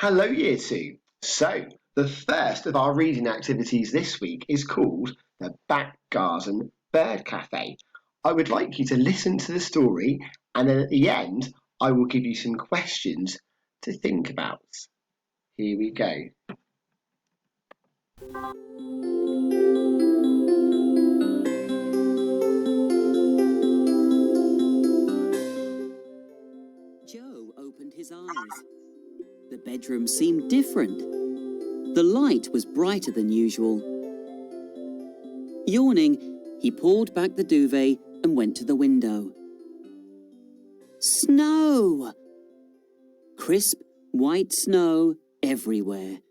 Hello, Year 2. So, the first of our reading activities this week is called the Back Garden Bird Cafe. I would like you to listen to the story, and then at the end, I will give you some questions to think about. Here we go. Joe opened his eyes. The bedroom seemed different. The light was brighter than usual. Yawning, he pulled back the duvet and went to the window. Snow! Crisp, white snow everywhere.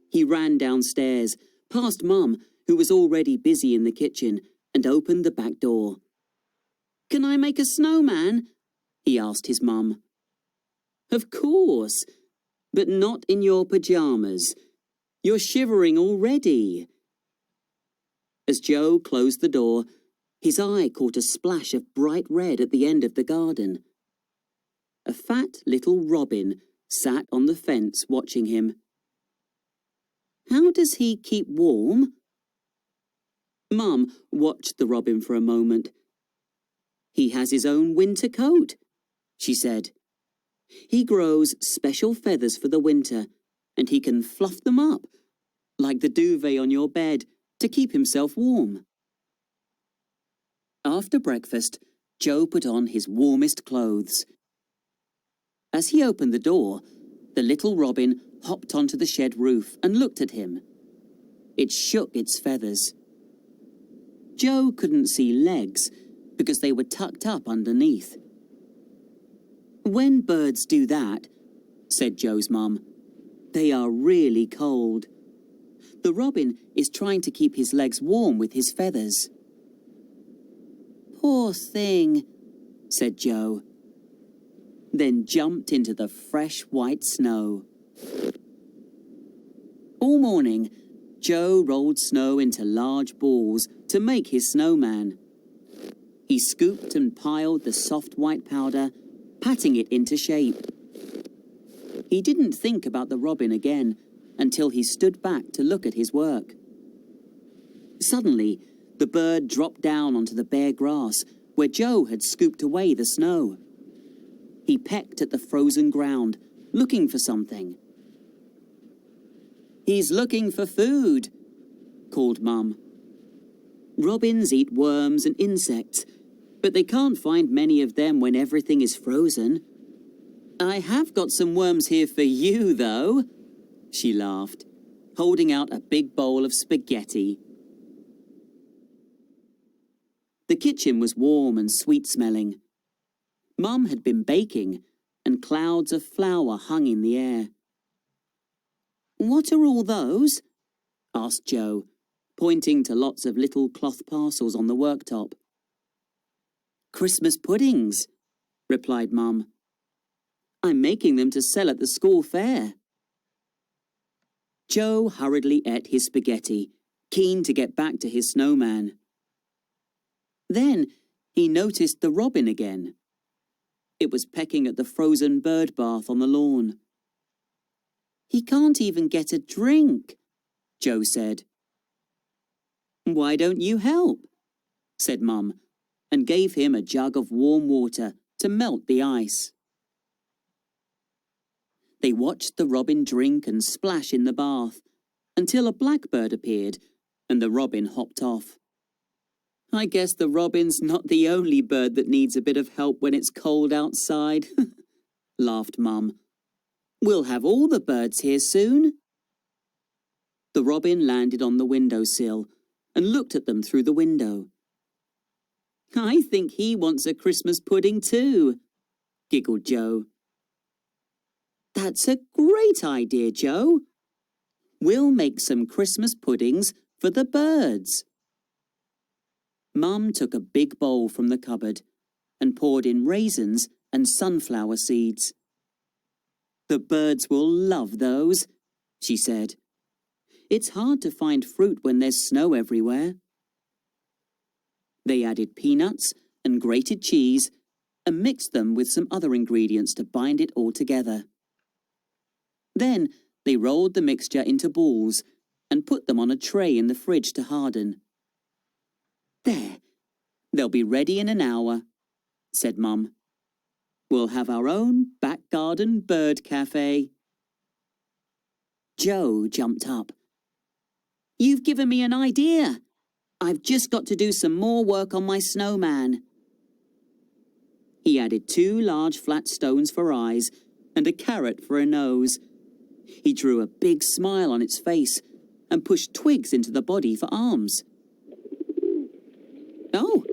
He ran downstairs, past Mum, who was already busy in the kitchen, and opened the back door. "Can I make a snowman?" he asked his Mum. "Of course, but not in your pyjamas. You're shivering already." As Joe closed the door, his eye caught a splash of bright red at the end of the garden. A fat little robin sat on the fence watching him. "How does he keep warm?" Mum watched the robin for a moment. "He has his own winter coat," she said. "He grows special feathers for the winter, and he can fluff them up, like the duvet on your bed, to keep himself warm." After breakfast, Joe put on his warmest clothes. As he opened the door, the little robin hopped onto the shed roof and looked at him. It shook its feathers. Joe couldn't see legs because they were tucked up underneath. "When birds do that," said Joe's Mum, "they are really cold. The robin is trying to keep his legs warm with his feathers." "Poor thing," said Joe, then jumped into the fresh white snow. All morning, Joe rolled snow into large balls to make his snowman. He scooped and piled the soft white powder, patting it into shape. He didn't think about the robin again until he stood back to look at his work. Suddenly, the bird dropped down onto the bare grass where Joe had scooped away the snow. He pecked at the frozen ground, looking for something. "He's looking for food," called Mum. "Robins eat worms and insects, but they can't find many of them when everything is frozen. I have got some worms here for you, though," she laughed, holding out a big bowl of spaghetti. The kitchen was warm and sweet-smelling. Mum had been baking, and clouds of flour hung in the air. "What are all those?" asked Joe, pointing to lots of little cloth parcels on the worktop. "Christmas puddings," replied Mum. "I'm making them to sell at the school fair." Joe hurriedly ate his spaghetti, keen to get back to his snowman. Then he noticed the robin again. It was pecking at the frozen bird bath on the lawn. "He can't even get a drink," Joe said. "Why don't you help?" said Mum, and gave him a jug of warm water to melt the ice. They watched the robin drink and splash in the bath, until a blackbird appeared, and the robin hopped off. "I guess the robin's not the only bird that needs a bit of help when it's cold outside," laughed Mum. "We'll have all the birds here soon." The robin landed on the windowsill and looked at them through the window. "I think he wants a Christmas pudding too," giggled Joe. "That's a great idea, Joe. We'll make some Christmas puddings for the birds." Mum took a big bowl from the cupboard and poured in raisins and sunflower seeds. "The birds will love those," she said. "It's hard to find fruit when there's snow everywhere." They added peanuts and grated cheese and mixed them with some other ingredients to bind it all together. Then they rolled the mixture into balls and put them on a tray in the fridge to harden. There, they'll be ready in an hour, said Mum. We'll have our own back garden bird cafe. Joe jumped up. You've given me an idea. I've just got to do some more work on my snowman. He added 2 large flat stones for eyes and a carrot for a nose. He drew a big smile on its face and pushed twigs into the body for arms. Oh,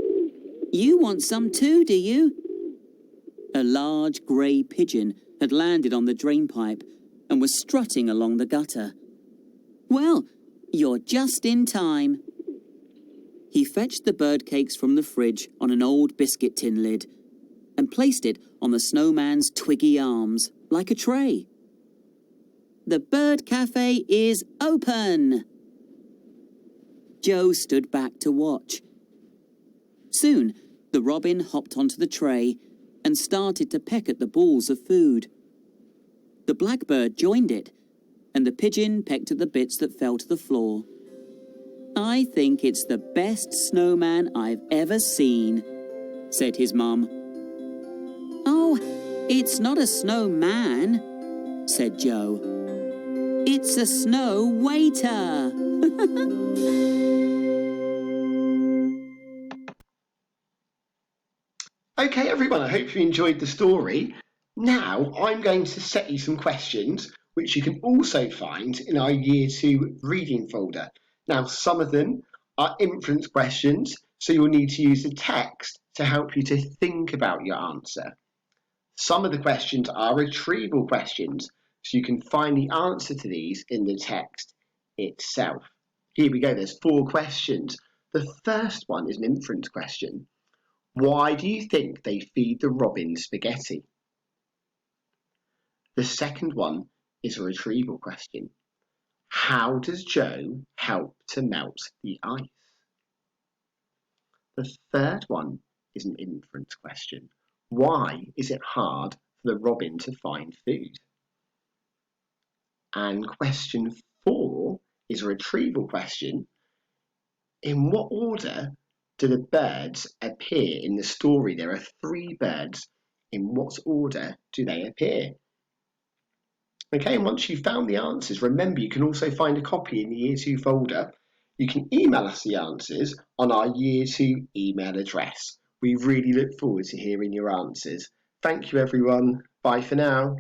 you want some too, do you? A large grey pigeon had landed on the drainpipe and was strutting along the gutter. Well, you're just in time. He fetched the bird cakes from the fridge on an old biscuit tin lid and placed it on the snowman's twiggy arms, like a tray. The bird cafe is open! Joe stood back to watch. Soon, the robin hopped onto the tray and started to peck at the balls of food. The blackbird joined it, and the pigeon pecked at the bits that fell to the floor. I think it's the best snowman I've ever seen, said his mum. Oh, it's not a snowman, said Joe. It's a snow waiter. Okay, everyone, I hope you enjoyed the story. Now, I'm going to set you some questions, which you can also find in our Year 2 reading folder. Now, some of them are inference questions, so you'll need to use the text to help you to think about your answer. Some of the questions are retrieval questions, so you can find the answer to these in the text itself. Here we go, there's 4 questions. The first one is an inference question. Why do you think they feed the robin spaghetti? The second one is a retrieval question. How does Joe help to melt the ice? The third one is an inference question. Why is it hard for the robin to find food? And question 4 is a retrieval question. In what order do the birds appear in the story? There are 3 birds. In what order do they appear? Okay, and once you've found the answers, remember you can also find a copy in the Year 2 folder. You can email us the answers on our Year 2 email address. We really look forward to hearing your answers. Thank you, everyone. Bye for now.